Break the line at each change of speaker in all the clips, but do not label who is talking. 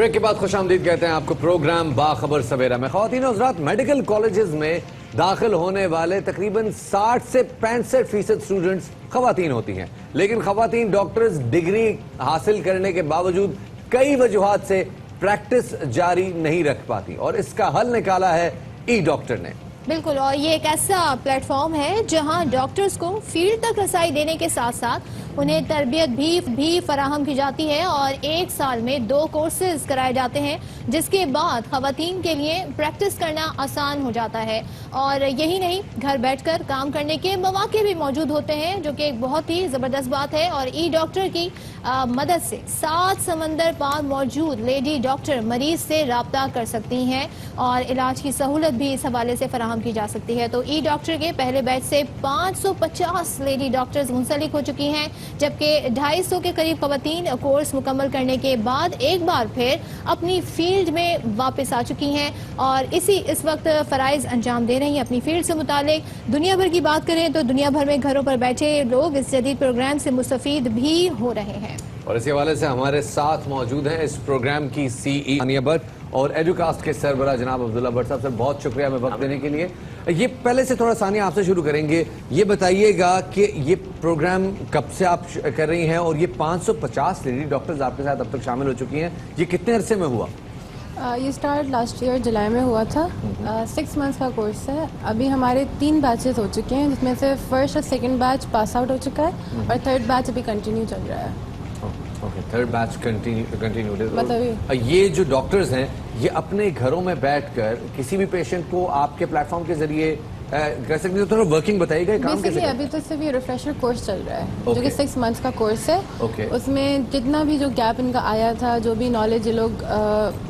Break کے بعد خوش آمدید کہتے ہیں آپ کو پروگرام باخبر سویرا میں. خواتین و حضرات, میڈیکل کالجز میں داخل ہونے والے تقریباً 60 سے 65% اسٹوڈنٹس خواتین ہوتی ہیں, لیکن خواتین ڈاکٹرز ڈگری حاصل کرنے کے باوجود کئی وجوہات سے پریکٹس جاری نہیں رکھ پاتی, اور اس کا حل نکالا ہے ای ڈاکٹر نے.
بالکل, اور یہ ایک ایسا پلیٹ فارم ہے جہاں ڈاکٹرز کو فیلڈ تک رسائی دینے کے ساتھ ساتھ انہیں تربیت بھی فراہم کی جاتی ہے, اور 1 سال میں 2 کورسز کرائے جاتے ہیں, جس کے بعد خواتین کے لیے پریکٹس کرنا آسان ہو جاتا ہے. اور یہی نہیں, گھر بیٹھ کر کام کرنے کے مواقع بھی موجود ہوتے ہیں, جو کہ ایک بہت ہی زبردست بات ہے. اور ای ڈاکٹر کی مدد سے 7 سمندر پار موجود لیڈی ڈاکٹر مریض سے رابطہ کر سکتی ہیں, اور علاج کی سہولت بھی اس حوالے سے فراہم کی جا سکتی ہے. تو ای ڈاکٹر کے پہلے بیچ سے 550 لیڈی ڈاکٹرز منسلک ہو چکی ہیں, جبکہ 250 کے قریب خواتین کورس مکمل کرنے کے بعد ایک بار پھر اپنی فیلڈ میں واپس آ چکی ہیں, اور اس وقت فرائض انجام دے رہی ہیں اپنی فیلڈ سے متعلق. دنیا بھر کی بات کریں تو دنیا بھر میں گھروں پر بیٹھے لوگ اس جدید پروگرام سے مستفید بھی ہو رہے ہیں.
اور اسی حوالے سے ہمارے ساتھ موجود ہیں اس پروگرام کی CEO ثانیہ بٹ اور ایڈوکاسٹ کے سربراہ جناب عبداللہ بٹ صاحب. سر بہت شکریہ ہمیں وقت دینے کے لیے. یہ پہلے سے تھوڑا ثانیہ آپ سے شروع کریں گے, یہ بتائیے گا کہ یہ پروگرام کب سے آپ کر رہی ہیں, اور یہ 550 لیڈی ڈاکٹرز آپ کے ساتھ اب تک شامل ہو چکی ہیں, یہ کتنے عرصے میں ہوا؟
یہ سٹارٹ لاسٹ ایئر جولائی میں ہوا تھا. 6 منتھس کا کورس ہے. ابھی ہمارے 3 بیچز ہو چکے ہیں, جس میں سے فرسٹ اور سیکنڈ بیچ پاس آؤٹ ہو چکا ہے, اور تھرڈ بیچ ابھی کنٹینیو چل رہا ہے.
تھرڈ بیچ کنٹینیو. یہ جو ڈاکٹرز ہیں یہ اپنے گھروں میں بیٹھ کر کسی بھی پیشنٹ کو آپ کے پلیٹ فارم کے ذریعے کر سکتے ہیں, تو تھوڑا ورکنگ بتائیے گا, کام کیسے؟
ابھی تو صرف یہ ریفریشر کورس چل رہا ہے, جو کہ 6 منتھس کا کورس ہے. اس میں جتنا بھی جو گیپ ان کا آیا تھا, جو بھی نالج یہ لوگ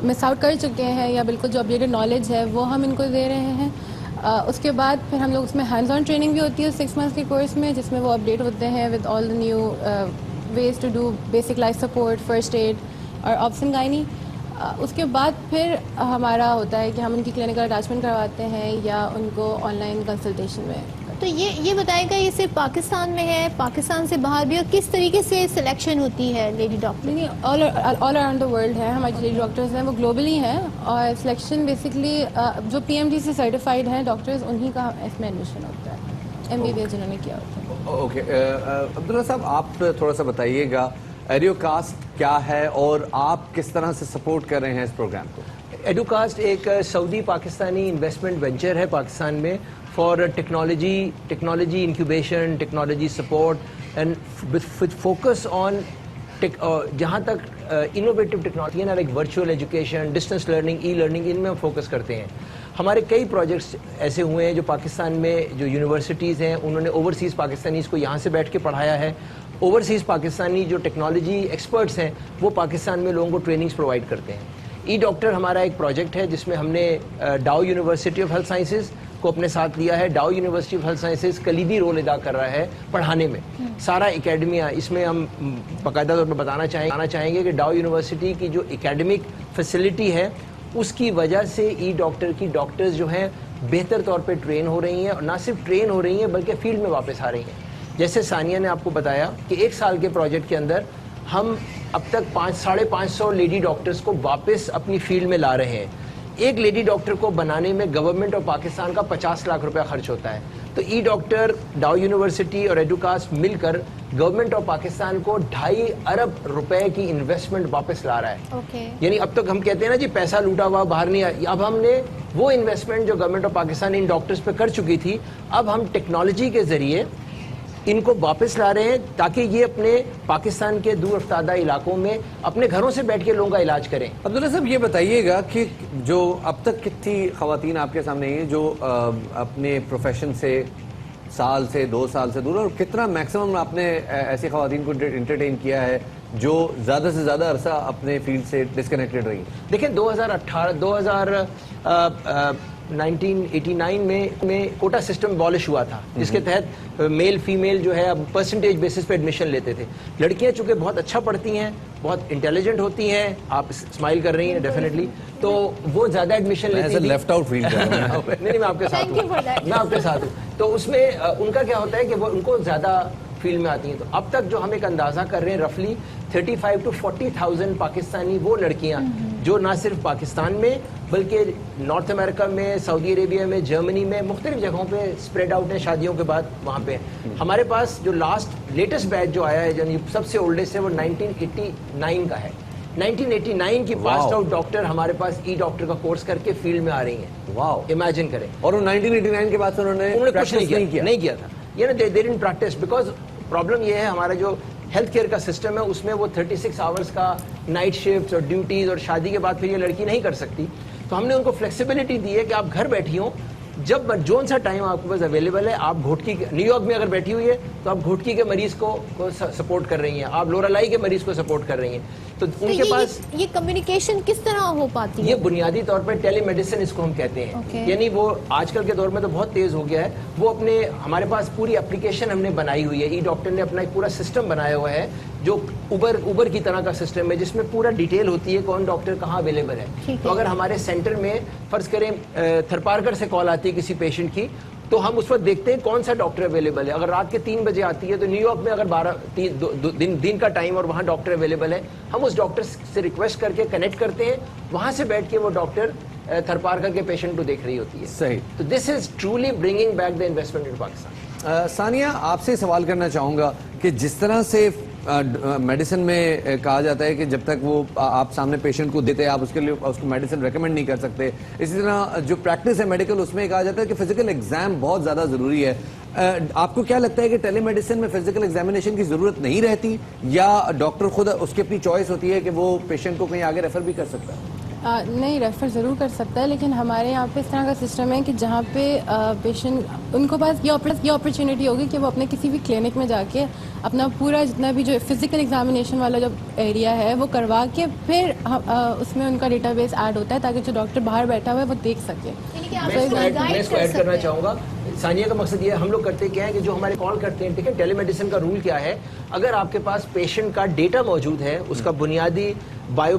مس آؤٹ کر چکے ہیں, یا بالکل جو اپڈیٹڈ نالج ہے وہ ہم ان کو دے رہے ہیں. اس کے بعد پھر ہم لوگ اس میں ہینڈز آن ٹریننگ بھی ہوتی ہے 6 منتھس کے کورس میں, جس میں وہ اپڈیٹ ہوتے ہیں with all the new ways to do basic life support, first aid اور آپسن گائنی. اس کے بعد پھر ہمارا ہوتا ہے کہ ہم ان کی کلینکل اٹیچمنٹ کرواتے ہیں یا ان کو آن لائن کنسلٹیشن میں.
تو یہ بتائے گا, یہ صرف پاکستان میں ہے, پاکستان سے باہر بھی, اور کس طریقے سے سلیکشن ہوتی ہے لیڈی ڈاکٹر؟
نہیں, آل اراؤنڈ دا ورلڈ ہے. ہماری لیڈی ڈاکٹرز ہیں وہ گلوبلی ہیں, اور سلیکشن بیسکلی جو PMD سے سرٹیفائڈ ہیں ڈاکٹرز, انہی کا اس میں ایڈمیشن ہوتا ہے, MBBS جنہوں نے کیا ہوتا ہے.
اوکے, عبداللہ صاحب آپ تھوڑا سا بتائیے گا ایڈوکاسٹ کیا ہے اور آپ کس طرح سے سپورٹ کر رہے ہیں اس پروگرام کو؟
ایڈوکاسٹ ایک سعودی پاکستانی انویسٹمنٹ وینچر ہے پاکستان میں for technology incubation, technology support and with focus on جہاں تک انوویٹو ٹیکنالوجی ہے نا, like virtual education, distance learning, e learning, ان میں ہم فوکس کرتے ہیں. ہمارے کئی پروجیکٹس ایسے ہوئے ہیں جو پاکستان میں جو یونیورسٹیز ہیں انہوں نے اوورسیز پاکستانیز کو یہاں سے بیٹھ کے پڑھایا ہے. اوورسیز پاکستانی جو ٹیکنالوجی ایکسپرٹس ہیں وہ پاکستان میں لوگوں کو ٹریننگز پرووائڈ کرتے ہیں. ای ڈاکٹر ہمارا ایک پروجیکٹ ہے جس میں ہم نے ڈاؤ یونیورسٹی آف ہیلتھ سائنسز کو اپنے ساتھ لیا ہے. ڈاؤ یونیورسٹی آف ہیلتھ سائنسز کلیدی رول ادا کر رہا ہے پڑھانے میں. سارا اکیڈمیا اس میں ہم باقاعدہ طور پر بتانا چاہیں گے کہ ڈاؤ یونیورسٹی کی جو اکیڈمک فیسلٹی ہے اس کی وجہ سے ای ڈاکٹر کی ڈاکٹرز جو ہیں بہتر طور پہ ٹرین ہو رہی ہیں, اور نہ صرف ٹرین ہو رہی ہیں بلکہ فیلڈ میں واپس آ رہی ہیں. جیسے ثانیہ نے آپ کو بتایا کہ 1 سال کے پروجیکٹ کے اندر ہم اب تک 550 لیڈی ڈاکٹرز کو واپس اپنی فیلڈ میں لا رہے ہیں. ایک لیڈی ڈاکٹر کو بنانے میں گورنمنٹ اور پاکستان کا 50 لاکھ روپیہ خرچ ہوتا ہے. تو ای ڈاکٹر, ڈاؤ یونیورسٹی اور ایڈوکاسٹ مل کر گورنمنٹ اور پاکستان کو 2.5 ارب روپے کی انویسٹمنٹ واپس لا رہا ہے. یعنی اب تک ہم کہتے ہیں نا جی پیسہ لوٹا ہوا باہر نہیں آیا, اب ہم نے وہ انویسٹمنٹ جو گورنمنٹ اور پاکستان ان ڈاکٹرز پہ کر چکی تھی, اب ہم ٹیکنالوجی کے ذریعے ان کو واپس لا رہے ہیں تاکہ یہ اپنے پاکستان کے دور افتادہ علاقوں میں اپنے گھروں سے بیٹھ کے لوگوں کا علاج کریں.
عبداللہ صاحب یہ بتائیے گا کہ جو اب تک کتنی خواتین آپ کے سامنے ہیں جو اپنے پروفیشن سے 1 سال سے 2 سال سے دور, اور کتنا میکسیمم آپ نے ایسی خواتین کو انٹرٹین کیا ہے جو زیادہ سے زیادہ عرصہ اپنے فیلڈ سے ڈسکنیکٹڈ رہی؟
دیکھیں 1989 میں کوٹا سسٹم abolish ہوا تھا, جس کے تحت میل فیمیل جو ہے اب پرسنٹیج بیسس پہ ایڈمیشن لیتے تھے. لڑکیاں چونکہ بہت اچھا پڑھتی ہیں, بہت انٹیلیجنٹ ہوتی ہیں, آپ اسمائل کر رہی ہیں ڈیفینیٹلی, تو وہ زیادہ ایڈمیشن لیتی ہیں.
لیفٹ آؤٹ فیلڈ
نہیں, میں آپ کے ساتھ ہوں, تو اس میں ان کا کیا ہوتا ہے کہ وہ ان کو زیادہ فیلڈ میں آتی ہیں. تو اب تک جو ہم ایک اندازہ کر رہے ہیں رفلی 35 to 40,000 پاکستانی وہ لڑکیاں جو نہ صرف پاکستان میں بلکہ نارتھ امریکہ میں, سعودی عربیہ میں, جرمنی میں, مختلف جگہوں پہ اسپریڈ آؤٹ ہیں شادیوں کے بعد وہاں پہ. ہمارے پاس جو لیٹسٹ بیچ جو آیا ہے یعنی سب سے اولڈسٹ ہے وہ 1989 کا ہے. 1989 کی پاسڈ آؤٹ ڈاکٹر ہمارے پاس ای ڈاکٹر کا کورس کر کے فیلڈ میں آ رہی ہیں.
واو,
امیجن کریں.
اور 1989 کے بعد سے انہوں نے
کچھ نہیں کیا تھا. یہ نا they didn't practice because problem یہ ہے ہمارا جو ہیلتھ کیئر کا سسٹم ہے اس میں وہ 36 آورس کا نائٹ شفٹ اور ڈیوٹیز اور شادی کے بعد پھر یہ لڑکی نہیں کر سکتی. تو ہم نے ان کو فلیکسیبلٹی دی ہے کہ آپ گھر بیٹھی ہوں, جب جون سا ٹائم آپ کے پاس اویلیبل ہے, آپ گھوٹکی نیو یارک میں اگر بیٹھی ہوئی ہے تو آپ گھوٹکی کے مریض کو سپورٹ کر رہی ہیں, آپ لورالائی کے مریض کو سپورٹ کر رہی ہیں. تو ان کے پاس
یہ کمیونیکیشن کس طرح ہو پاتی ہے؟
یہ بنیادی طور پر ٹیلی میڈیسن اس کو ہم کہتے ہیں. یعنی وہ آج کل کے دور میں تو بہت تیز ہو گیا ہے. وہ اپنے ہمارے پاس پوری اپلیکیشن ہم نے بنائی ہوئی ہے, ای ڈاکٹر نے اپنا ایک پورا سسٹم بنایا ہوا ہے جو اوبر کی طرح کا سسٹم ہے جس میں پورا ڈیٹیل ہوتی ہے کون ڈاکٹر کہاں اویلیبل ہے. تو اگر ہمارے سینٹر میں فرض کریں تھرپارکر سے کال آتی ہے کسی پیشنٹ کی تو ہم اس وقت دیکھتے ہیں کون سا ڈاکٹر اویلیبل ہے. اگر رات کے 3 بجے آتی ہے تو نیو یارک میں اگر دن کا ٹائم اور وہاں ڈاکٹر اویلیبل ہے, ہم اس ڈاکٹر سے ریکویسٹ کر کے کنیکٹ کرتے ہیں, وہاں سے بیٹھ کے وہ ڈاکٹر تھرپارکر کے پیشنٹ کو دیکھ رہی ہوتی ہے.
صحیح.
تو this is truly bringing back the investment in Pakistan.
Sania, آپ سے سوال کرنا چاہوں گا کہ جس طرح سے میڈیسن میں کہا جاتا ہے کہ جب تک وہ آپ سامنے پیشنٹ کو دیتے ہیں آپ اس کے لیے اس کو میڈیسن ریکمینڈ نہیں کر سکتے, اسی طرح جو پریکٹس ہے میڈیکل اس میں کہا جاتا ہے کہ فزیکل ایگزام بہت زیادہ ضروری ہے. آپ کو کیا لگتا ہے کہ ٹیلی میڈیسن میں فزیکل ایگزامینیشن کی ضرورت نہیں رہتی یا ڈاکٹر خود اس کی اپنی چوائس ہوتی ہے کہ وہ پیشنٹ کو کہیں آگے ریفر بھی کر سکتا ہے؟
نہیں, ریفر ضرور کر سکتا ہے, لیکن ہمارے یہاں پہ اس طرح کا سسٹم ہے کہ جہاں پہ پیشنٹ ان کو پاس یہ اپرچونیٹی ہوگی کہ وہ اپنے کسی بھی کلینک میں جا کے اپنا پورا جتنا بھی جو فزیکل ایگزامینیشن والا جو ایریا ہے وہ کروا کے پھر اس میں ان کا ڈیٹا بیس ایڈ ہوتا ہے تاکہ جو ڈاکٹر باہر بیٹھا ہوا ہے وہ دیکھ سکے.
میں اس کو ایڈ کرنا چاہوں گا. ثانیہ کا مقصد یہ ہم لوگ کرتے کیا ہے کہ جو ہمارے کال کرتے ہیں, ٹھیک ہے, ٹیلی میڈیسن کا رول کیا ہے, اگر آپ کے پاس پیشنٹ کا ڈیٹا موجود ہے, اس کا بنیادی بایو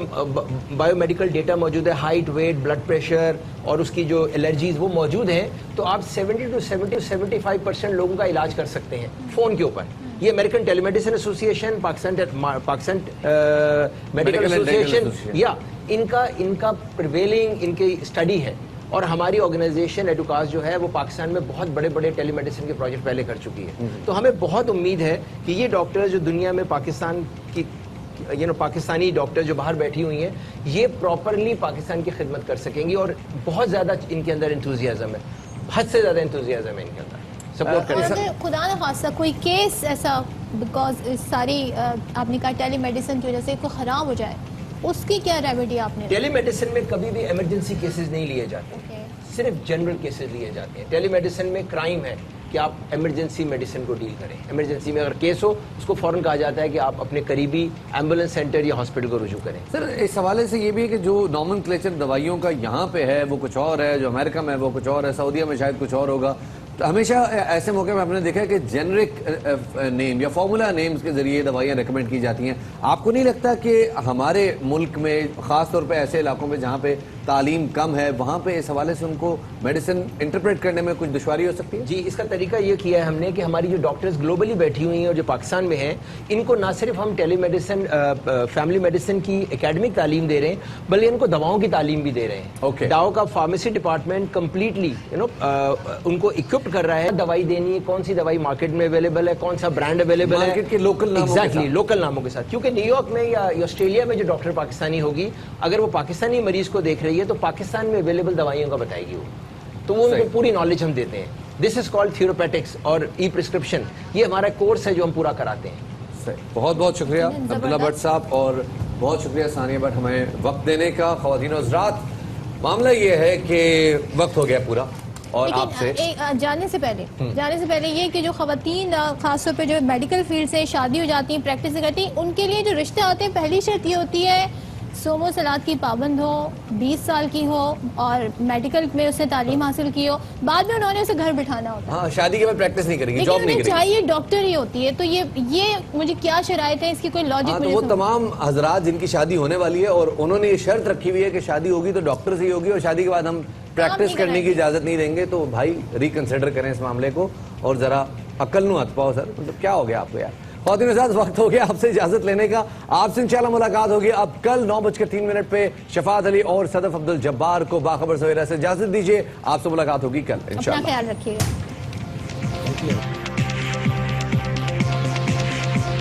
میڈیکل ڈیٹا موجود ہے, ہائٹ, ویٹ, بلڈ پریشر اور اس کی جو الرجیز وہ موجود ہیں, تو آپ 70-75% لوگوں کا علاج کر سکتے ہیں فون کے اوپر. یہ American telemedicine association, Pakistan medical association, یا ان کا پریویلنگ ان کی اسٹڈی ہے. اور ہماری آرگنائزیشن ایڈوکاس جو ہے وہ پاکستان میں بہت بڑے بڑے ٹیلی میڈیسن کے پروجیکٹ پہلے کر چکی ہے. تو ہمیں بہت امید ہے کہ یہ ڈاکٹر جو دنیا میں پاکستان کی پاکستانی ڈاکٹر جو باہر بیٹھی ہوئی ہیں یہ پراپرلی پاکستان کی خدمت کر سکیں گی. اور بہت زیادہ ان کے اندر انتھوزیازم ہے, حد سے زیادہ انتھوزیازم ہے ان کے اندر, سپورٹ کریں.
اگر خدا نہ خواستہ کوئی کیس ایسا بیکاز ساری آپ نے کہا ٹیلی میڈیسن کی وجہ سے کوئی خراب ہو جائے, اس کی کیا ریمیڈی آپ نے؟
ٹیلی میڈیسن میں کبھی بھی ایمرجنسی کیسز نہیں لیے جاتے, صرف جنرل کیسز لیے جاتے ہیں. ٹیلی میڈیسن میں کرائم ہے کہ آپ ایمرجنسی میڈیسن کو ڈیل کریں. ایمرجنسی میں اگر کیس ہو اس کو فوراً کہا جاتا ہے کہ آپ اپنے قریبی ایمبولینس سینٹر یا ہاسپٹل کو رجوع کریں.
سر, اس حوالے سے یہ بھی ہے کہ جو نارمن کلیچر دوائیوں کا یہاں پہ ہے وہ کچھ اور ہے, جو امریکہ میں ہے وہ کچھ اور ہے, سعودیہ میں شاید کچھ اور ہوگا. تو ہمیشہ ایسے موقع میں ہم نے دیکھا ہے کہ جنرک نیم یا فارمولا نیمز کے ذریعے دوائیاں ریکمینڈ کی جاتی ہیں. آپ کو نہیں لگتا کہ ہمارے ملک میں خاص طور پہ ایسے علاقوں میں جہاں پہ تعلیم کم ہے وہاں پہ اس حوالے سے ان کو میڈیسن انٹرپریٹ کرنے میں کچھ دشواری ہو سکتی ہے؟
جی, اس کا طریقہ یہ کیا ہے ہم نے کہ ہماری جو ڈاکٹرز گلوبلی بیٹھی ہوئی ہیں اور جو پاکستان میں ہیں ان کو نہ صرف ہم ٹیلی میڈیسن فیملی میڈیسن کی اکیڈمک تعلیم دے رہے ہیں بلکہ ان کو دواؤں کی تعلیم بھی دے رہے ہیں. ڈاؤ کا فارمیسی ڈپارٹمنٹ کمپلیٹلی ان کو اکوپڈ کر رہا ہے دوائی دینی ہے, کون سی دوائی مارکیٹ میں اویلیبل ہے, کون سا برانڈ اویلیبل ہے,
مارکیٹ کے لوکل ناموں
ایگزیکٹلی لوکل ناموں کے ساتھ. کیونکہ نیو یارک میں یا آسٹریلیا میں جو ڈاکٹر پاکستانی ہوگی اگر وہ پاکستانی مریض کو دیکھ رہی ہے تو پاکستان میں اویلیبل دوائیوں کا بتائے گی وہ, تو وہ ان کو پوری نالج ہم دیتے ہیں. دس از کالڈ تھیوروپیٹکس اور ای پرسکرپشن. یہ ہمارا کورس ہے جو ہم پورا کراتے ہیں.
بہت بہت شکریہ عبداللہ بٹ صاحب, اور بہت شکریہ ثانیہ بٹ ہمیں وقت دینے کا. خواتین و حضرات, معاملہ یہ ہے کہ وقت ہو گیا پورا, اور آپ سے
جانے سے پہلے یہ کہ جو خواتین خاص طور پہ جو میڈیکل فیلڈ سے شادی ہو جاتی ہیں, پریکٹس کرتی ہیں, ان کے لیے جو رشتے آتے ہیں پہلی شرط یہ ہوتی ہے صوم و صلات کی پابند ہو, 20 سال کی ہو اور میڈیکل میں اس نے تعلیم حاصل کی ہو. بعد میں انہوں نے اسے گھر بٹھانا ہوتا ہے.
ہاں, شادی کے بعد پریکٹس نہیں کریں گے, جاب نہیں کریں گے.
چاہیے ڈاکٹر ہی ہوتی ہے. تو یہ مجھے کیا شرائط ہے, اس کی کوئی لاجک؟
تو وہ تمام حضرات جن کی شادی ہونے والی ہے اور انہوں نے یہ شرط رکھی ہوئی ہے کہ شادی ہوگی تو ڈاکٹر سے ہی ہوگی اور شادی کے بعد ہم پریکٹس کرنے کی اجازت نہیں دیں گے, تو بھائی ریکنسیڈر کریں اس معاملے کو اور ذرا عقل نو ہاتھ پاؤ سر, مطلب کیا ہو گیا آپ کو یار. خواتین حضرات وقت ہو گیا آپ سے اجازت لینے کا, آپ سے انشاءاللہ ملاقات ہوگی اب کل 9:03 پہ. شفاعت علی اور صدف عبد الجبار کو باخبر سویرا سے اجازت دیجیے, آپ سے ملاقات ہوگی کل انشاءاللہ.
اپنا خیال رکھیے گا.